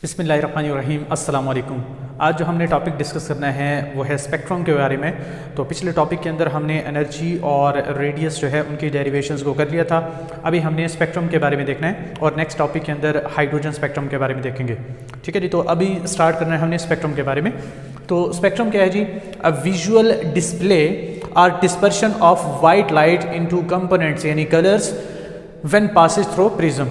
बिस्मिल्लाहिर्रहमानिर्रहीम अस्सलाम वालेकुम। आज जो हमने टॉपिक डिस्कस करना है वो है स्पेक्ट्रम के बारे में। तो पिछले टॉपिक के अंदर हमने एनर्जी और रेडियस जो है उनकी डेरिवेशंस को कर लिया था। अभी हमने स्पेक्ट्रम के बारे में देखना है और नेक्स्ट टॉपिक के अंदर हाइड्रोजन स्पेक्ट्रम के बारे में देखेंगे। ठीक है जी, तो अभी स्टार्ट करना है हमने स्पेक्ट्रम के बारे में। तो स्पेक्ट्रम क्या है जी? अ विजुअल डिस्प्ले और dispersion of white light into components यानी colours when passes through prism.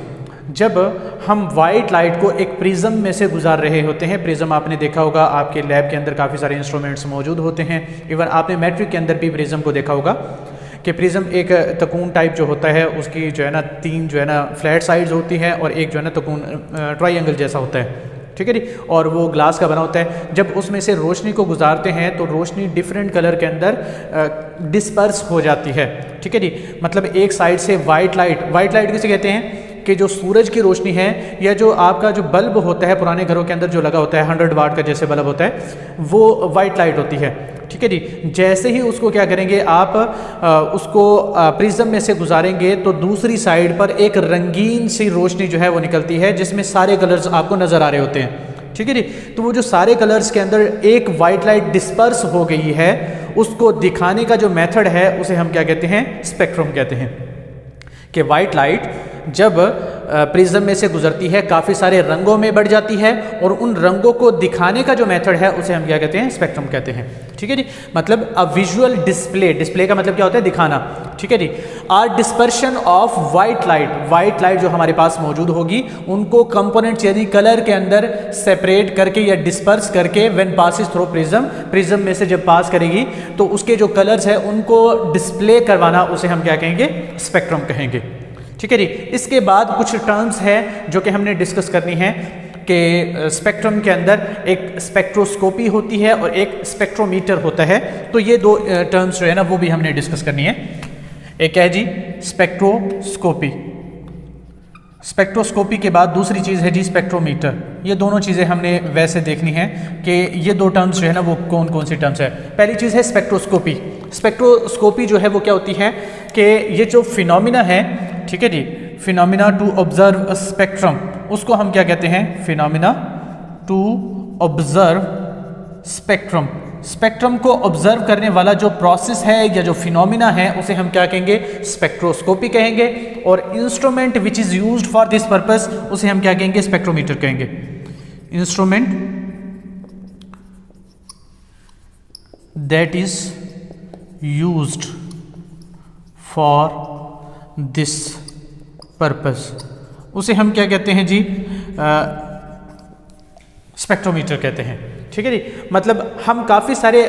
जब हम वाइट लाइट को एक प्रिज्म में से गुजार रहे होते हैं, प्रिज्म आपने देखा होगा आपके लैब के अंदर काफ़ी सारे इंस्ट्रूमेंट्स मौजूद होते हैं। इवन आपने मैट्रिक के अंदर भी प्रिज्म को देखा होगा कि प्रिज्म एक तकून टाइप जो होता है उसकी जो है ना तीन जो है ना फ्लैट साइड्स होती हैं और एक जो है ना तकून ट्राइंगल जैसा होता है। ठीक है जी, और वो ग्लास का बना होता है। जब उसमें से रोशनी को गुजारते हैं तो रोशनी डिफरेंट कलर के अंदर डिस्पर्स हो जाती है। ठीक है जी, मतलब एक साइड से वाइट लाइट किसे कहते हैं कि जो सूरज की रोशनी है या जो आपका जो बल्ब होता है पुराने घरों के अंदर जो लगा होता है 100 वाट का जैसे बल्ब होता है वो वाइट लाइट होती है। ठीक है जी, जैसे ही उसको क्या करेंगे आप उसको प्रिज्म में से गुजारेंगे तो दूसरी साइड पर एक रंगीन सी रोशनी जो है वो निकलती है जिसमें सारे कलर्स आपको नज़र आ रहे होते हैं। ठीक है जी, तो वो जो सारे कलर्स के अंदर एक वाइट लाइट डिस्पर्स हो गई है उसको दिखाने का जो मेथड है उसे हम क्या कहते हैं? स्पेक्ट्रम कहते हैं। कि वाइट लाइट जब प्रिज्म में से गुजरती है काफ़ी सारे रंगों में बढ़ जाती है और उन रंगों को दिखाने का जो मेथड है उसे हम क्या कहते हैं? स्पेक्ट्रम कहते हैं। ठीक है जी, मतलब अ विजुअल डिस्प्ले का मतलब क्या होता है? दिखाना। ठीक है जी, or dispersion of white light जो हमारे पास मौजूद होगी उनको कंपोनेंट्स यानी कलर के अंदर सेपरेट करके या डिस्पर्स करके व्हेन पासिस थ्रू प्रिज्म में से जब पास करेगी तो उसके जो कलर्स है उनको डिस्प्ले करवाना उसे हम क्या कहेंगे? स्पेक्ट्रम कहेंगे। ठीक है जी, इसके बाद कुछ टर्म्स हैं जो कि हमने डिस्कस करनी है कि स्पेक्ट्रम के अंदर एक स्पेक्ट्रोस्कोपी होती है और एक स्पेक्ट्रोमीटर होता है। तो ये दो टर्म्स जो है ना वो भी हमने डिस्कस करनी है। एक है जी स्पेक्ट्रोस्कोपी के बाद दूसरी चीज़ है जी स्पेक्ट्रोमीटर। ये दोनों चीज़ें हमने वैसे देखनी है कि ये दो टर्म्स जो है ना वो कौन कौन सी टर्म्स है। पहली चीज़ है स्पेक्ट्रोस्कोपी जो है वो क्या होती है कि ये जो फिनोमिना है, ठीक है जी, phenomena to observe a spectrum उसको हम क्या कहते हैं? फिनोमिना टू ऑब्जर्व स्पेक्ट्रम को ऑब्जर्व करने वाला जो प्रोसेस है या जो फिनोमिना है उसे हम क्या कहेंगे? स्पेक्ट्रोस्कोपी कहेंगे। और instrument which is used for this purpose उसे हम क्या कहेंगे? स्पेक्ट्रोमीटर कहेंगे। Instrument that is used for this purpose उसे हम क्या कहते हैं जी? स्पेक्ट्रोमीटर कहते हैं। ठीक है जी, मतलब हम काफ़ी सारे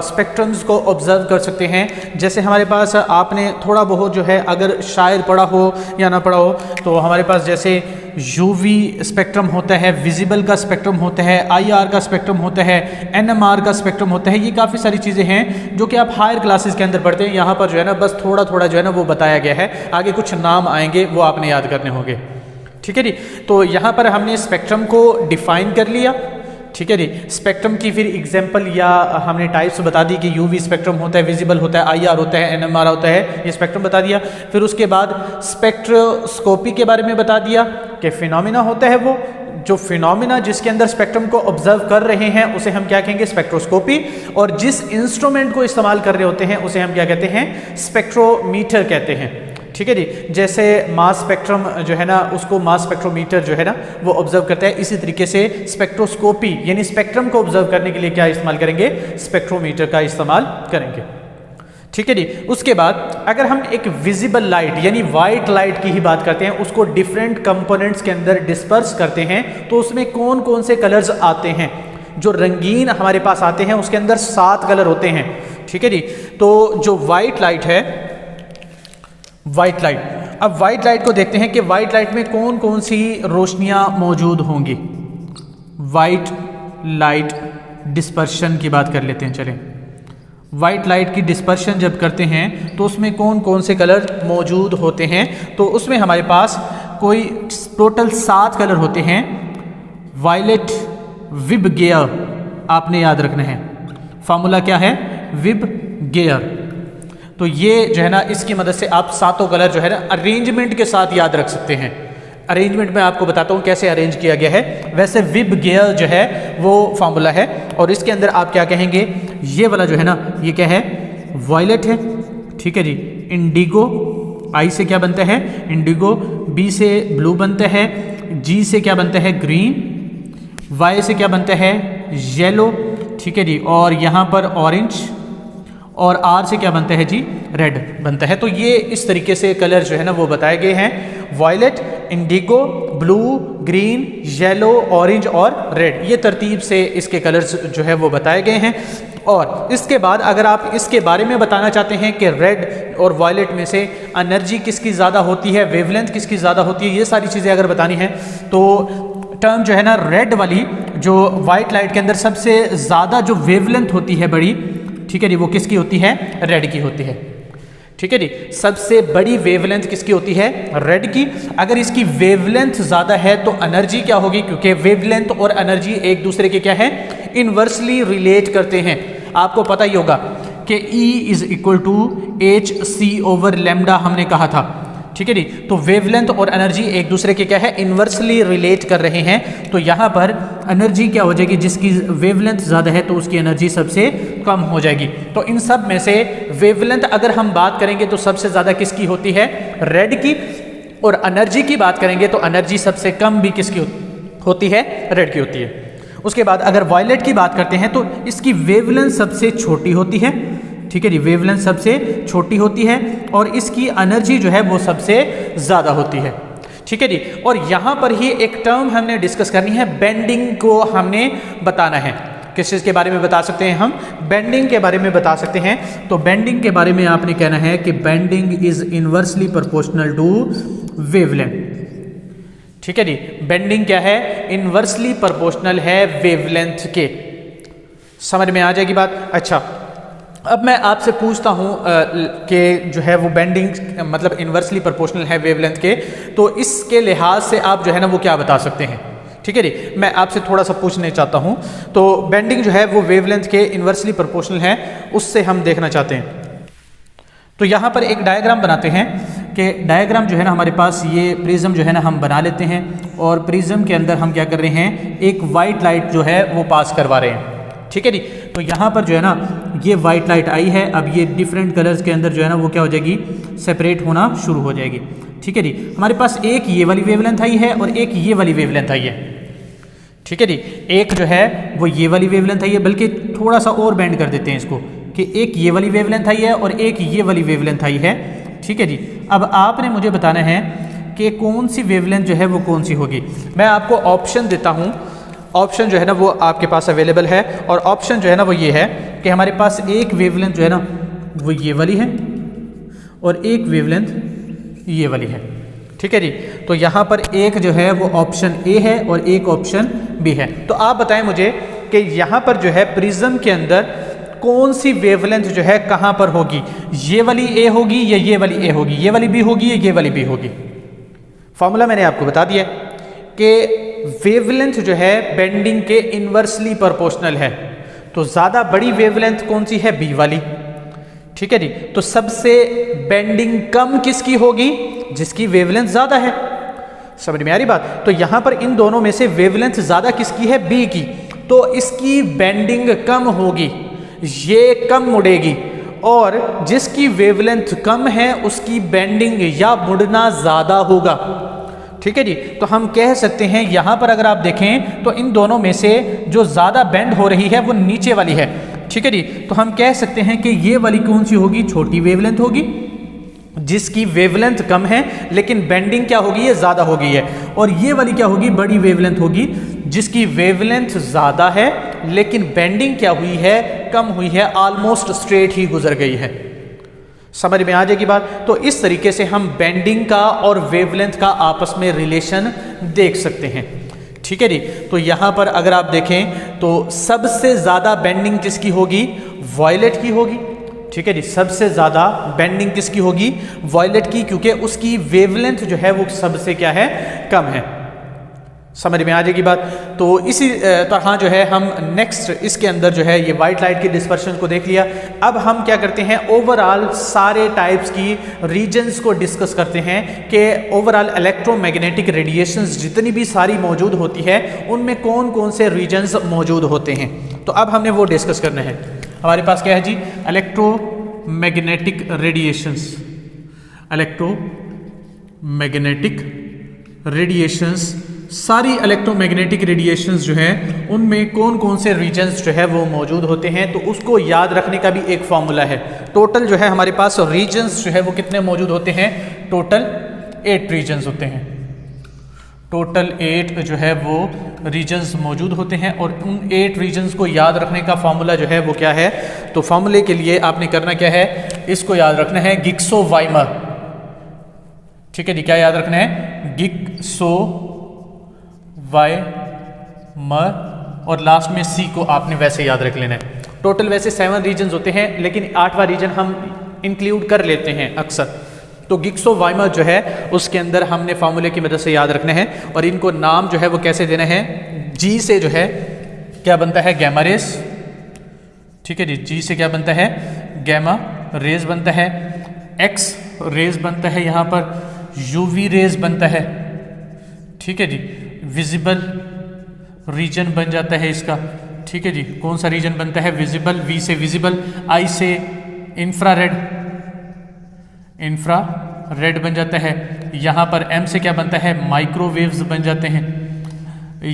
स्पेक्ट्रम्स को ऑब्जर्व कर सकते हैं। जैसे हमारे पास आपने थोड़ा बहुत जो है अगर शायद पढ़ा हो या ना पढ़ा हो तो हमारे पास जैसे यूवी स्पेक्ट्रम होता है, विजिबल का स्पेक्ट्रम होता है, आईआर का स्पेक्ट्रम होता है, एनएमआर का स्पेक्ट्रम होता है। ये काफ़ी सारी चीज़ें हैं जो कि आप हायर क्लासेस के अंदर पढ़ते हैं। यहाँ पर जो है ना बस थोड़ा थोड़ा जो है ना वो बताया गया है, आगे कुछ नाम आएंगे वो आपने याद करने होंगे। ठीक है जी, तो यहाँ पर हमने स्पेक्ट्रम को डिफाइन कर लिया। ठीक है जी, स्पेक्ट्रम की फिर एग्जांपल या हमने टाइप्स बता दी कि यूवी स्पेक्ट्रम होता है, विजिबल होता है, आईआर होता है, एनएमआर होता है, ये स्पेक्ट्रम बता दिया। फिर उसके बाद स्पेक्ट्रोस्कोपी के बारे में बता दिया कि फिनोमिना होता है वो जो फिनोमिना जिसके अंदर स्पेक्ट्रम को ऑब्जर्व कर रहे हैं उसे हम क्या कहेंगे? स्पेक्ट्रोस्कोपी। और जिस इंस्ट्रूमेंट को इस्तेमाल कर रहे होते हैं उसे हम क्या कहते हैं? स्पेक्ट्रोमीटर कहते हैं। ठीक है जी, जैसे मास स्पेक्ट्रम जो है ना उसको मास स्पेक्ट्रोमीटर जो है ना वो ऑब्जर्व करता है, इसी तरीके से स्पेक्ट्रोस्कोपी यानी स्पेक्ट्रम को ऑब्जर्व करने के लिए क्या इस्तेमाल करेंगे? स्पेक्ट्रोमीटर का इस्तेमाल करेंगे। ठीक है जी, उसके बाद अगर हम एक विजिबल लाइट यानी वाइट लाइट की ही बात करते हैं, उसको डिफरेंट कंपोनेंट्स के अंदर डिस्पर्स करते हैं तो उसमें कौन कौन से कलर्स आते हैं? जो रंगीन हमारे पास आते हैं उसके अंदर 7 कलर होते हैं। ठीक है जी, तो जो वाइट लाइट है, अब वाइट लाइट को देखते हैं कि वाइट लाइट में कौन कौन सी रोशनियां मौजूद होंगी। वाइट लाइट डिस्पर्शन की बात कर लेते हैं। चलें, वाइट लाइट की डिस्पर्शन जब करते हैं तो उसमें कौन कौन से कलर मौजूद होते हैं? तो उसमें हमारे पास कोई टोटल 7 कलर होते हैं। वायलेट विब गेयर आपने याद रखना है, फार्मूला क्या है? विब गेयर। तो ये जो है ना इसकी मदद से आप 7 कलर जो है ना अरेंजमेंट के साथ याद रख सकते हैं। अरेंजमेंट में आपको बताता हूँ कैसे अरेंज किया गया है। वैसे विब गेयर जो है वो फार्मूला है और इसके अंदर आप क्या कहेंगे, ये वाला जो है ना ये क्या है, वॉयलेट है, ठीक है जी। इंडिगो, आई से क्या बनता है इंडिगो, बी से ब्लू बनता है, जी से क्या बनता है ग्रीन, वाई से क्या बनता है येलो, ठीक है जी। और यहाँ पर ऑरेंज, और आर से क्या बनता है जी रेड बनता है। तो ये इस तरीके से कलर जो है ना वो बताए गए हैं, violet, indigo, blue, green, yellow, orange और रेड। ये तरतीब से इसके कलर्स जो है वो बताए गए हैं। और इसके बाद अगर आप इसके बारे में बताना चाहते हैं कि रेड और वॉयलेट में से एनर्जी किसकी ज़्यादा होती है, वेवलेंथ किसकी ज़्यादा होती है, ये सारी चीज़ें अगर बतानी है तो टर्म जो है ना रेड वाली जो वाइट लाइट के अंदर सबसे ज़्यादा जो वेवलेंथ होती है बड़ी, ठीक है जी, वो किसकी होती है रेड की होती है, ठीक है जी। सबसे बड़ी वेवलेंथ किसकी होती है रेड की। अगर इसकी वेवलेंथ ज़्यादा है तो एनर्जी क्या होगी, क्योंकि वेवलेंथ और एनर्जी एक दूसरे के क्या है इनवर्सली रिलेट करते हैं। आपको पता ही होगा कि E is equal to H C over lambda हमने कहा था, ठीक है जी। तो वेवलेंथ और एनर्जी एक दूसरे के क्या है इनवर्सली रिलेट कर रहे हैं। तो यहाँ पर एनर्जी क्या हो जाएगी, जिसकी वेवलेंथ ज़्यादा है तो उसकी एनर्जी सबसे कम हो जाएगी। तो इन सब में से वेवलेंथ अगर हम बात करेंगे तो सबसे ज़्यादा किसकी होती है रेड की, और एनर्जी की बात करेंगे तो एनर्जी सबसे कम भी किसकी होती है रेड की होती है। उसके बाद अगर वॉयलेट की बात करते हैं तो इसकी वेवलेंथ सबसे छोटी होती है, ठीक है जी, वेवलेंथ सबसे छोटी होती है और इसकी एनर्जी जो है वो सबसे ज़्यादा होती है, ठीक है जी। और यहाँ पर ही एक टर्म हमने डिस्कस करनी है, बेंडिंग को हमने बताना है। किस चीज़ के बारे में बता सकते हैं हम, बेंडिंग के बारे में बता सकते हैं। तो बेंडिंग के बारे में आपने कहना है कि bending is inversely proportional to wavelength, ठीक है जी। बेंडिंग क्या है इनवर्सली प्रोपोर्शनल है वेवलेंथ के। समझ में आ जाएगी बात। अच्छा, अब मैं आपसे पूछता हूँ कि जो है वो बेंडिंग मतलब इनवर्सली प्रोपोर्शनल है वेवलेंथ के, तो इसके लिहाज से आप जो है ना वो क्या बता सकते हैं, ठीक है जी। मैं आपसे थोड़ा सा पूछने चाहता हूँ, तो बेंडिंग जो है वो वेवलेंथ के इनवर्सली प्रोपोर्शनल है, उससे हम देखना चाहते हैं। तो यहाँ पर एक डायग्राम बनाते हैं कि डायग्राम जो है ना हमारे पास ये प्रिज्म जो है ना हम बना लेते हैं, और प्रिज्म के अंदर हम क्या कर रहे हैं एक वाइट लाइट जो है वो पास करवा रहे हैं, ठीक है जी। तो यहाँ पर जो है ना ये वाइट लाइट आई है, अब ये डिफरेंट कलर्स के अंदर जो है ना वो क्या हो जाएगी सेपरेट होना शुरू हो जाएगी, ठीक है जी। हमारे पास एक ये वाली वेवलेंथ आई है और एक ये वाली वेवलेंथ आई है, ठीक है जी। एक जो है वो ये वाली वेवलेंथ आई है, बल्कि थोड़ा सा और बेंड कर देते हैं इसको कि एक ये वाली वेवलेंथ आई है और एक ये वाली वेवलेंथ आई है, ठीक है जी। अब आपने मुझे बताना है कि कौन सी वेवलेंथ जो है वो कौन सी होगी। मैं आपको ऑप्शन देता हूँ, ऑप्शन जो है ना वो आपके पास अवेलेबल है, और ऑप्शन जो है ना वो ये है कि हमारे पास एक वेवलेंथ जो है ना वो ये वाली है और एक वेवलेंथ ये वाली है, ठीक है जी। तो यहाँ पर एक जो है वो ऑप्शन ए है और एक ऑप्शन बी है। तो आप बताएं मुझे कि यहाँ पर जो है प्रिज्म के अंदर कौन सी वेवलेंथ जो है कहाँ पर होगी, ये वाली ए होगी या ये वाली ए होगी, ये वाली बी होगी या ये वाली बी होगी। फॉर्मूला मैंने आपको बता दिया कि वेवलेंथ जो है बेंडिंग के इनवर्सली प्रोपोर्शनल है, तो ज़्यादा बड़ी वेवलेंथ कौन सी है बी वाली, ठीक है जी। तो सबसे बेंडिंग कम किसकी होगी, जिसकी वेवलेंथ ज़्यादा है। समझ में आ रही बात। तो यहाँ पर इन दोनों में से वेवलेंथ ज़्यादा किसकी है बी की, तो इसकी बेंडिंग कम होगी, ये कम मुड़ेगी, और जिसकी वेवलेंथ कम है उसकी बेंडिंग या मुड़ना ज़्यादा होगा, ठीक है जी। तो हम कह सकते हैं यहाँ पर अगर आप देखें तो इन दोनों में से जो ज़्यादा बेंड हो रही है वो नीचे वाली है, ठीक है जी। तो हम कह सकते हैं कि ये वाली कौन सी होगी, छोटी वेवलेंथ होगी, जिसकी वेवलेंथ कम है लेकिन बेंडिंग क्या होगी, ये ज़्यादा हो गई है। और ये वाली क्या होगी, बड़ी वेवलेंथ होगी, जिसकी वेवलेंथ ज़्यादा है लेकिन बेंडिंग क्या हुई है, कम हुई है, ऑलमोस्ट स्ट्रेट ही गुजर गई है। समझ में आ जाएगी बात। तो इस तरीके से हम बेंडिंग का और वेवलेंथ का आपस में रिलेशन देख सकते हैं, ठीक है जी। तो यहाँ पर अगर आप देखें तो सबसे ज़्यादा बेंडिंग किसकी होगी, वॉयलेट की होगी, ठीक है जी। सबसे ज़्यादा बेंडिंग किसकी होगी, वॉयलेट की, क्योंकि उसकी वेवलेंथ जो है वो सबसे क्या है, कम है, समझ में आ जाएगी बात। तो इसी तरह जो है हम नेक्स्ट इसके अंदर जो है ये वाइट लाइट की डिस्पर्शन को देख लिया। अब हम क्या करते हैं, ओवरऑल सारे टाइप्स की रीजन्स को डिस्कस करते हैं कि ओवरऑल इलेक्ट्रोमैग्नेटिक रेडिएशंस जितनी भी सारी मौजूद होती है उनमें कौन कौन से रीजन्स मौजूद होते हैं। तो अब हमने वो डिस्कस करना है। हमारे पास क्या है जी, इलेक्ट्रोमैग्नेटिक रेडिएशंस। इलेक्ट्रोमैग्नेटिक रेडिएशंस, सारी इलेक्ट्रोमैग्नेटिक रेडिएशंस जो हैं उनमें कौन कौन से रीजन्स जो है वो मौजूद होते हैं। तो उसको याद रखने का भी एक फॉर्मूला है। टोटल जो है हमारे पास रीजन्स जो है वो कितने मौजूद होते हैं, टोटल 8 रीजन्स होते हैं। टोटल 8 जो है वो रीजन्स मौजूद होते हैं और उन 8 रीजन्स को याद रखने का फॉर्मूला जो है वो क्या है। तो फॉर्मूले के लिए आपने करना क्या है, इसको याद रखना है गिग्सो-वाइमर। ठीक है जी, क्या याद रखना है, गिग्सो-वाइमर, और लास्ट में सी को आपने वैसे याद रख लेना है। टोटल वैसे 7 रीजन्स होते हैं लेकिन 8वां रीजन हम इंक्लूड कर लेते हैं अक्सर। तो गिग्सो-वाइमर जो है उसके अंदर हमने फार्मूले की मदद से याद रखना है और इनको नाम जो है वो कैसे देना है। जी से जो है क्या बनता है, गैमा रेस। ठीक है जी, जी से क्या बनता है, गैमा रेज बनता है। एक्स रेज बनता है, यहाँ पर यूवी रेज बनता है। ठीक है जी, विजिबल रीजन बन जाता है इसका। ठीक है जी, कौन सा रीजन बनता है, विजिबल। वी से विजिबल, आई से इंफ्रारेड, इंफ्रारेड बन जाता है। यहाँ पर एम से क्या बनता है, माइक्रोवेव्स बन जाते हैं।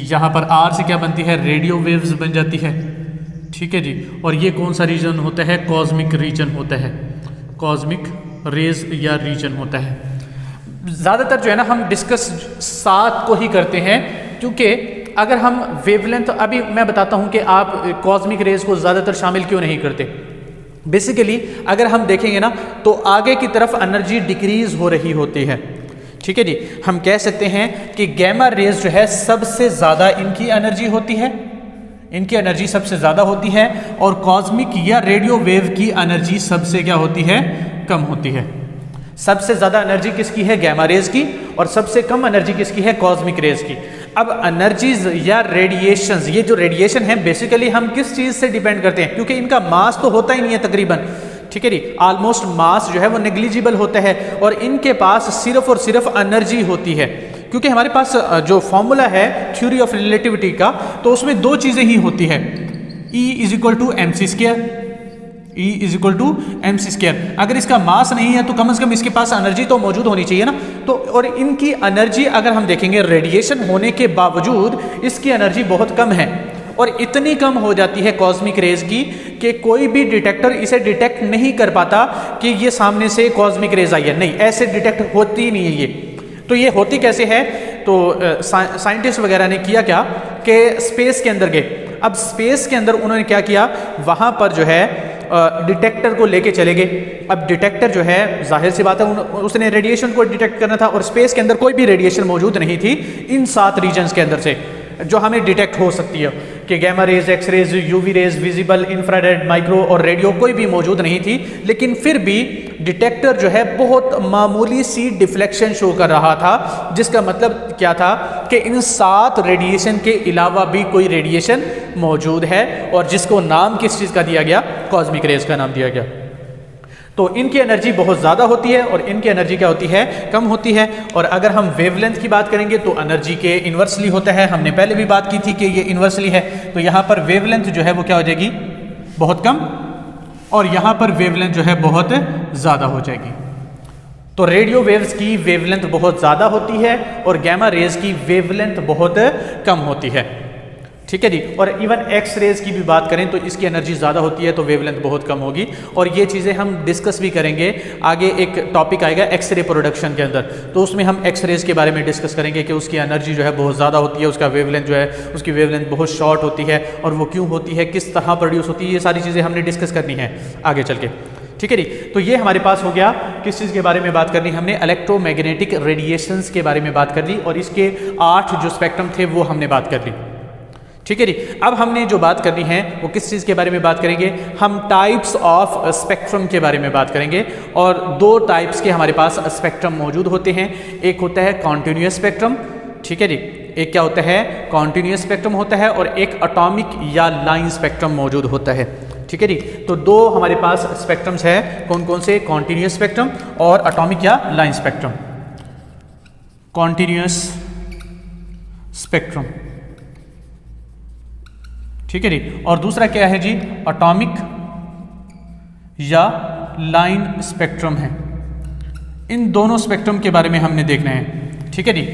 यहाँ पर आर से क्या बनती है, रेडियो वेव्स बन जाती है। ठीक है जी, और ये कौन सा रीजन होता है, कॉस्मिक रीजन होता है, कॉस्मिक रेज या रीजन होता है। ज़्यादातर जो है ना हम डिस्कस 7 को ही करते हैं क्योंकि अगर हम वेवलेंथ, अभी मैं बताता हूं कि आप कॉस्मिक रेज को ज़्यादातर शामिल क्यों नहीं करते। बेसिकली अगर हम देखेंगे ना तो आगे की तरफ एनर्जी डिक्रीज हो रही होती है। ठीक है जी, हम कह सकते हैं कि गैमा रेज जो है सबसे ज़्यादा इनकी एनर्जी होती है, इनकी एनर्जी सबसे ज़्यादा होती है, और कॉस्मिक या रेडियो वेव की एनर्जी सबसे क्या होती है, कम होती है। सबसे ज़्यादा एनर्जी किसकी है, गैमा रेज की, और सबसे कम एनर्जी किसकी है, कॉस्मिक रेज की। अब एनर्जीज या रेडिएशंस, ये जो रेडिएशन है बेसिकली हम किस चीज़ से डिपेंड करते हैं, क्योंकि इनका मास तो होता ही नहीं है तकरीबन। ठीक है जी, ऑलमोस्ट मास जो है वो नेग्लिजिबल होता है और इनके पास सिर्फ और सिर्फ एनर्जी होती है। क्योंकि हमारे पास जो फॉर्मूला है थ्योरी ऑफ रिलेटिविटी का, तो उसमें 2 चीज़ें ही होती है, E = mc², E = mc²। अगर इसका मास नहीं है तो कम से कम इसके पास एनर्जी तो मौजूद होनी चाहिए ना। तो और इनकी एनर्जी अगर हम देखेंगे, रेडिएशन होने के बावजूद इसकी एनर्जी बहुत कम है, और इतनी कम हो जाती है कॉस्मिक रेज की कि कोई भी डिटेक्टर इसे डिटेक्ट नहीं कर पाता कि ये सामने से कॉस्मिक रेज आई है। नहीं, ऐसे डिटेक्ट होती नहीं है ये। तो ये होती कैसे है, तो साइंटिस्ट वगैरह ने किया क्या कि स्पेस के अंदर गए। अब स्पेस के अंदर उन्होंने क्या किया, वहाँ पर जो है डिटेक्टर को लेके चले गए। अब डिटेक्टर जो है जाहिर सी बात है उसने रेडिएशन को डिटेक्ट करना था, और स्पेस के अंदर कोई भी रेडिएशन मौजूद नहीं थी इन 7 रीजन्स के अंदर से जो हमें डिटेक्ट हो सकती है कि gamma rays, X rays, UV rays, visible, infrared, micro और रेडियो कोई भी मौजूद नहीं थी। लेकिन फिर भी डिटेक्टर जो है बहुत मामूली सी डिफ्लेक्शन शो कर रहा था, जिसका मतलब क्या था कि इन 7 रेडिएशन के अलावा भी कोई रेडिएशन मौजूद है, और जिसको नाम किस चीज़ का दिया गया, कॉस्मिक रेज का नाम दिया गया। तो इनकी एनर्जी बहुत ज़्यादा होती है और इनकी एनर्जी क्या होती है, कम होती है। और अगर हम वेवलेंथ की बात करेंगे तो एनर्जी के इन्वर्सली होता है, हमने पहले भी बात की थी कि ये इन्वर्सली है। तो यहाँ पर वेवलेंथ जो है वो क्या हो जाएगी, बहुत कम, और यहाँ पर वेवलेंथ जो है बहुत ज़्यादा हो जाएगी। तो रेडियो वेव्स की वेवलेंथ बहुत ज़्यादा होती है और गैमा रेज की वेवलेंथ बहुत कम होती है। ठीक है जी, और इवन एक्स रेज की भी बात करें तो इसकी एनर्जी ज़्यादा होती है तो वेवलेंथ बहुत कम होगी। और ये चीज़ें हम डिस्कस भी करेंगे आगे, एक टॉपिक आएगा एक्सरे प्रोडक्शन के अंदर, तो उसमें हम एक्स रेज के बारे में डिस्कस करेंगे कि उसकी एनर्जी जो है बहुत ज़्यादा होती है, उसका वेवलेंथ जो है उसकी वेवलेंथ बहुत शॉर्ट होती है, और वो क्यों होती है, किस तरह प्रोड्यूस होती है, ये सारी चीज़ें हमने डिस्कस करनी है आगे चल के। ठीक है जी, तो ये हमारे पास हो गया किस चीज़ के बारे में बात करनी, हमने इलेक्ट्रोमैग्नेटिक रेडिएशंस के बारे में बात कर ली, और इसके 8 जो स्पेक्ट्रम थे वो हमने बात कर ली। ठीक है जी, अब हमने जो बात करनी है वो किस चीज़ के बारे में बात करेंगे, हम टाइप्स ऑफ स्पेक्ट्रम के बारे में बात करेंगे। और 2 टाइप्स के हमारे पास स्पेक्ट्रम मौजूद होते हैं, एक होता है कॉन्टिन्यूअस स्पेक्ट्रम, ठीक है जी, एक क्या होता है, कॉन्टिन्यूस स्पेक्ट्रम होता है और एक एटॉमिक या लाइन स्पेक्ट्रम मौजूद होता है। ठीक है जी। तो दो हमारे पास स्पेक्ट्रम्स है, कौन कौन से, कॉन्टिन्यूस स्पेक्ट्रम और एटॉमिक या लाइन स्पेक्ट्रम। कॉन्टिन्यूस स्पेक्ट्रम, ठीक है जी। और दूसरा क्या है जी, एटॉमिक या लाइन स्पेक्ट्रम है। इन दोनों स्पेक्ट्रम के बारे में हमने देखना है। ठीक है जी।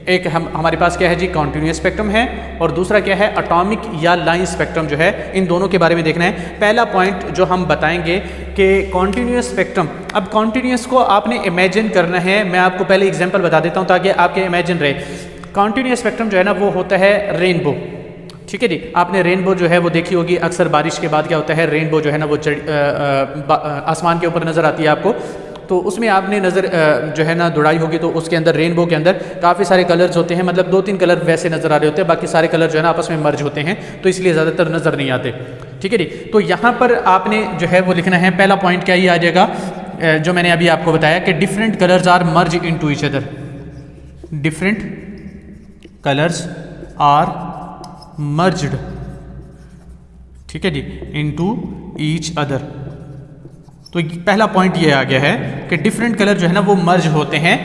एक हमारे पास क्या है जी, कॉन्टिन्यूस स्पेक्ट्रम है और दूसरा क्या है, एटॉमिक या लाइन स्पेक्ट्रम जो है। इन दोनों के बारे में देखना है। पहला पॉइंट जो हम बताएंगे कि कॉन्टिन्यूस स्पेक्ट्रम, अब कॉन्टिन्यूस को आपने इमेजिन करना है। मैं आपको पहले एग्जांपल बता देता हूं ताकि आपके इमेजिन रहे। कॉन्टिन्यूस स्पेक्ट्रम जो है ना वो होता है रेनबो। ठीक है जी। आपने रेनबो जो है वो देखी होगी, अक्सर बारिश के बाद क्या होता है, रेनबो जो है ना वो आसमान के ऊपर नज़र आती है आपको। तो उसमें आपने नज़र जो है ना दौड़ाई होगी, तो उसके अंदर रेनबो के अंदर काफ़ी सारे कलर्स होते हैं, मतलब 2-3 कलर वैसे नज़र आ रहे होते हैं, बाकी सारे कलर जो है ना आपस में मर्ज होते हैं, तो इसलिए ज़्यादातर नज़र नहीं आते। ठीक है जी। तो यहाँ पर आपने जो है वो लिखना है, पहला पॉइंट क्या ही आ जाएगा जो मैंने अभी आपको बताया कि different colours are merge into each other. Different colours are merged, ठीक है जी, इनटू ईच अदर। तो पहला पॉइंट ये आ गया है कि डिफरेंट कलर जो है ना वो मर्ज होते हैं।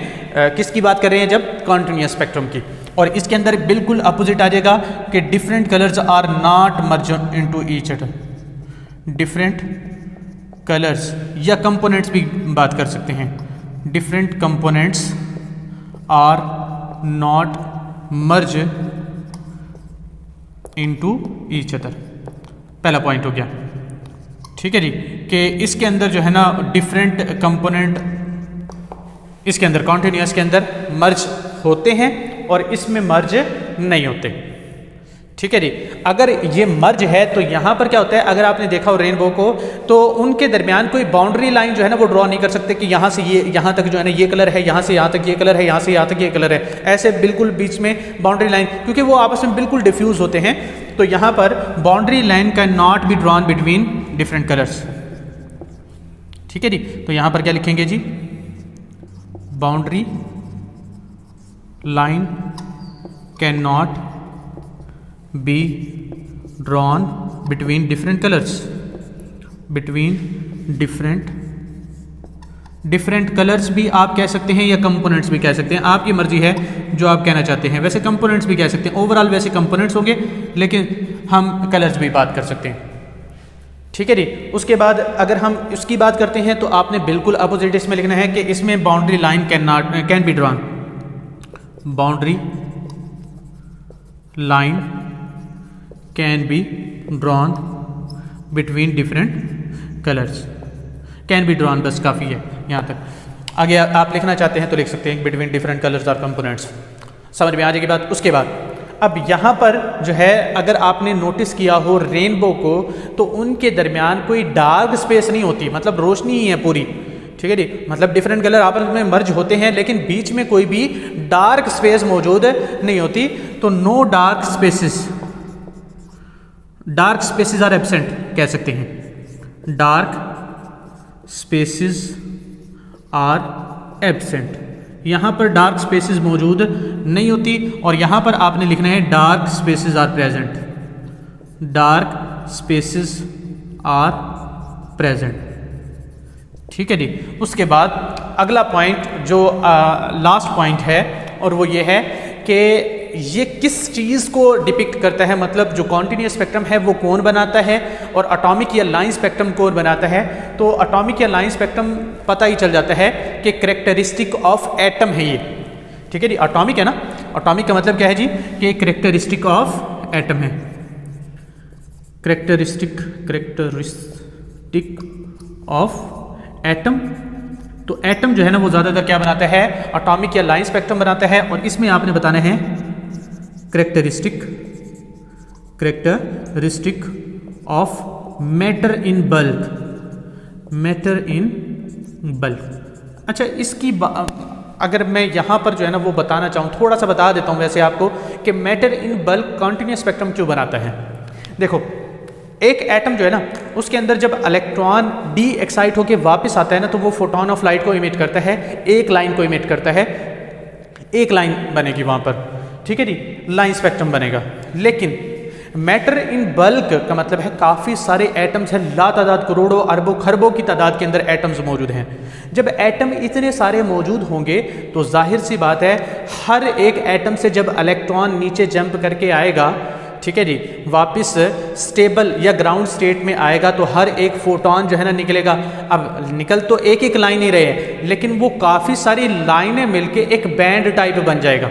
किसकी बात कर रहे हैं, जब कॉन्टिन्यूस स्पेक्ट्रम की। और इसके अंदर बिल्कुल अपोजिट आ जाएगा कि different colours are not merge into each other. Different colours या कंपोनेंट्स भी बात कर सकते हैं। Different components are not merge into each other. पहला पॉइंट हो गया। ठीक है जी। कि इसके अंदर जो है ना डिफरेंट कंपोनेंट इसके अंदर कॉन्टिन्यूस के अंदर मर्ज होते हैं और इसमें मर्ज नहीं होते। ठीक है जी। अगर ये मर्ज है तो यहाँ पर क्या होता है, अगर आपने देखा हो रेनबो को, तो उनके दरमियान कोई बाउंड्री लाइन जो है ना वो ड्रॉ नहीं कर सकते कि यहाँ से ये यहाँ तक जो है ना ये कलर है, यहाँ से यहाँ तक ये कलर है, यहाँ से यहाँ तक ये कलर है, ऐसे बिल्कुल बीच में बाउंड्री लाइन, क्योंकि वो आपस में बिल्कुल डिफ्यूज होते हैं। तो यहाँ पर boundary line can not be drawn between different colours. ठीक है जी। तो यहाँ पर क्या लिखेंगे जी, boundary line can not be drawn between different colours, between different colours भी आप कह सकते हैं या कंपोनेंट्स भी कह सकते हैं, आपकी मर्जी है जो आप कहना चाहते हैं। वैसे कंपोनेंट्स भी कह सकते हैं, ओवरऑल वैसे कंपोनेंट्स होंगे, लेकिन हम कलर्स भी बात कर सकते हैं। ठीक है जी। उसके बाद अगर हम इसकी बात करते हैं तो आपने बिल्कुल अपोजिट इसमें लिखना है कि इसमें boundary line can be drawn, boundary line can be drawn between different colours. Can be drawn बस काफ़ी है यहाँ तक। आगे आप लिखना चाहते हैं तो लिख सकते हैं बिटवीन डिफरेंट कलर्स और कंपोनेंट्स। समझ में आ जाएगी बात। उसके बाद अब यहाँ पर जो है अगर आपने नोटिस किया हो रेनबो को, तो उनके दरमियान कोई डार्क स्पेस नहीं होती, मतलब रोशनी ही है पूरी। ठीक है जी। मतलब डिफरेंट कलर आपस में मर्ज होते हैं लेकिन बीच में कोई भी डार्क स्पेस मौजूद नहीं होती। तो no dark spaces, dark spaces are absent कह सकते हैं। डार्क स्पेसेस आर एब्सेंट, यहाँ पर डार्क स्पेसेस मौजूद नहीं होती। और यहाँ पर आपने लिखना है dark spaces are present, dark spaces are present. ठीक है जी। उसके बाद अगला पॉइंट जो लास्ट पॉइंट है, और वो ये है कि ये किस चीज़ को डिपिक्ट करता है, मतलब जो कॉन्टिन्यूस स्पेक्ट्रम है वो कौन बनाता है और एटॉमिक या लाइन स्पेक्ट्रम कौन बनाता है। तो एटॉमिक या लाइन स्पेक्ट्रम पता ही चल जाता है कि करेक्टरिस्टिक ऑफ एटम है ये। ठीक है जी। एटॉमिक है ना, एटॉमिक का मतलब क्या है जी, कि करेक्टरिस्टिक ऑफ एटम है। Characteristic of atom. तो एटम जो है ना वो ज़्यादातर क्या बनाता है, एटॉमिक या लाइन स्पेक्ट्रम बनाता है। और इसमें आपने बताना है characteristic of matter in bulk, matter in bulk. अच्छा, इसकी अगर मैं यहाँ पर जो है ना वो बताना चाहूँ, थोड़ा सा बता देता हूँ वैसे आपको कि matter in bulk continuous spectrum क्यों बनाता है। देखो, एक एटम जो है ना उसके अंदर जब इलेक्ट्रॉन डी एक्साइट होकर वापस आता है ना, तो वो फोटोन ऑफ लाइट को इमिट करता है, एक लाइन को इमिट करता है, एक लाइन बनेगी वहाँ पर। ठीक है जी, लाइन स्पेक्ट्रम बनेगा। लेकिन मैटर इन बल्क का मतलब है काफ़ी सारे एटम्स हैं, लातादाद करोड़ों अरबों खरबों की तादाद के अंदर एटम्स मौजूद हैं। जब एटम इतने सारे मौजूद होंगे तो जाहिर सी बात है हर एक एटम से जब इलेक्ट्रॉन नीचे जंप करके आएगा, ठीक है जी, वापस स्टेबल या ग्राउंड स्टेट में आएगा तो हर एक फोटोन जो है ना निकलेगा। अब निकल तो एक एक लाइन ही रहे हैं, लेकिन वो काफ़ी सारी लाइनें मिलके एक बैंड टाइप बन जाएगा।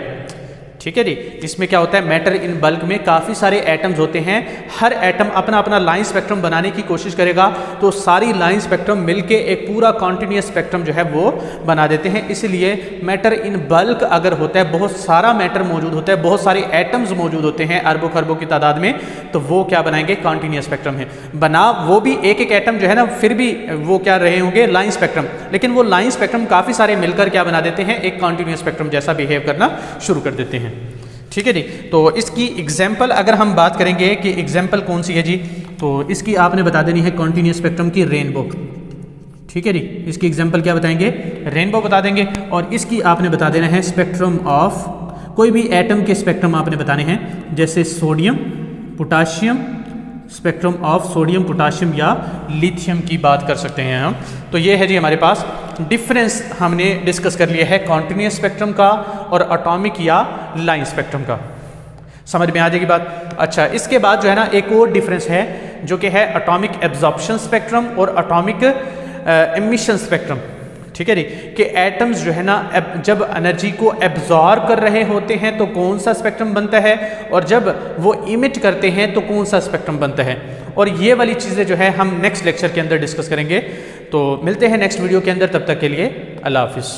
ठीक है जी, इसमें क्या होता है, मैटर इन बल्क में काफ़ी सारे एटम्स होते हैं, हर एटम अपना अपना लाइन स्पेक्ट्रम बनाने की कोशिश करेगा तो सारी लाइन स्पेक्ट्रम मिलके एक पूरा कॉन्टिन्यूस स्पेक्ट्रम जो है वो बना देते हैं। इसलिए मैटर इन बल्क अगर होता है, बहुत सारा मैटर मौजूद होता है, बहुत सारे एटम्स मौजूद होते हैं अरबों खरबों की तादाद में, तो वो क्या बनाएंगे, कॉन्टिन्यूस स्पेक्ट्रम है बना। वो भी एक एक एटम जो है ना, फिर भी वो क्या रहे होंगे, लाइन स्पेक्ट्रम, लेकिन वो लाइन स्पेक्ट्रम काफ़ी सारे मिलकर क्या बना देते हैं, एक कॉन्टिन्यूस स्पेक्ट्रम जैसा बिहेव करना शुरू कर देते हैं। ठीक है जी, तो इसकी एग्जाम्पल अगर हम बात करेंगे कि एग्जाम्पल कौन सी है जी, तो इसकी आपने बता देनी है कॉन्टिन्यूस स्पेक्ट्रम की रेनबो। ठीक है जी, इसकी एग्जाम्पल क्या बताएंगे, रेनबो बता देंगे। और इसकी आपने बता देना है स्पेक्ट्रम ऑफ, कोई भी एटम के स्पेक्ट्रम आपने बताने हैं, जैसे sodium potassium, spectrum of sodium potassium या लिथियम की बात कर सकते हैं हम। तो ये है जी हमारे पास डिफरेंस हमने डिस्कस कर लिया है कॉन्टिन्यूस स्पेक्ट्रम का और एटॉमिक या लाइन स्पेक्ट्रम का। समझ में आ जाएगी बात। अच्छा, इसके बाद जो है ना एक और डिफरेंस है जो कि है एटॉमिक एब्जॉर्प्शन स्पेक्ट्रम और एटॉमिक एमिशन स्पेक्ट्रम। ठीक है जी, कि एटम्स जो है ना जब एनर्जी को एब्जॉर्ब कर रहे होते हैं तो कौन सा स्पेक्ट्रम बनता है, और जब वो इमिट करते हैं तो कौन सा स्पेक्ट्रम बनता है। और ये वाली चीज़ें जो है हम नेक्स्ट लेक्चर के अंदर डिस्कस करेंगे। तो मिलते हैं नेक्स्ट वीडियो के अंदर, तब तक के लिए अल्लाह हाफिज़।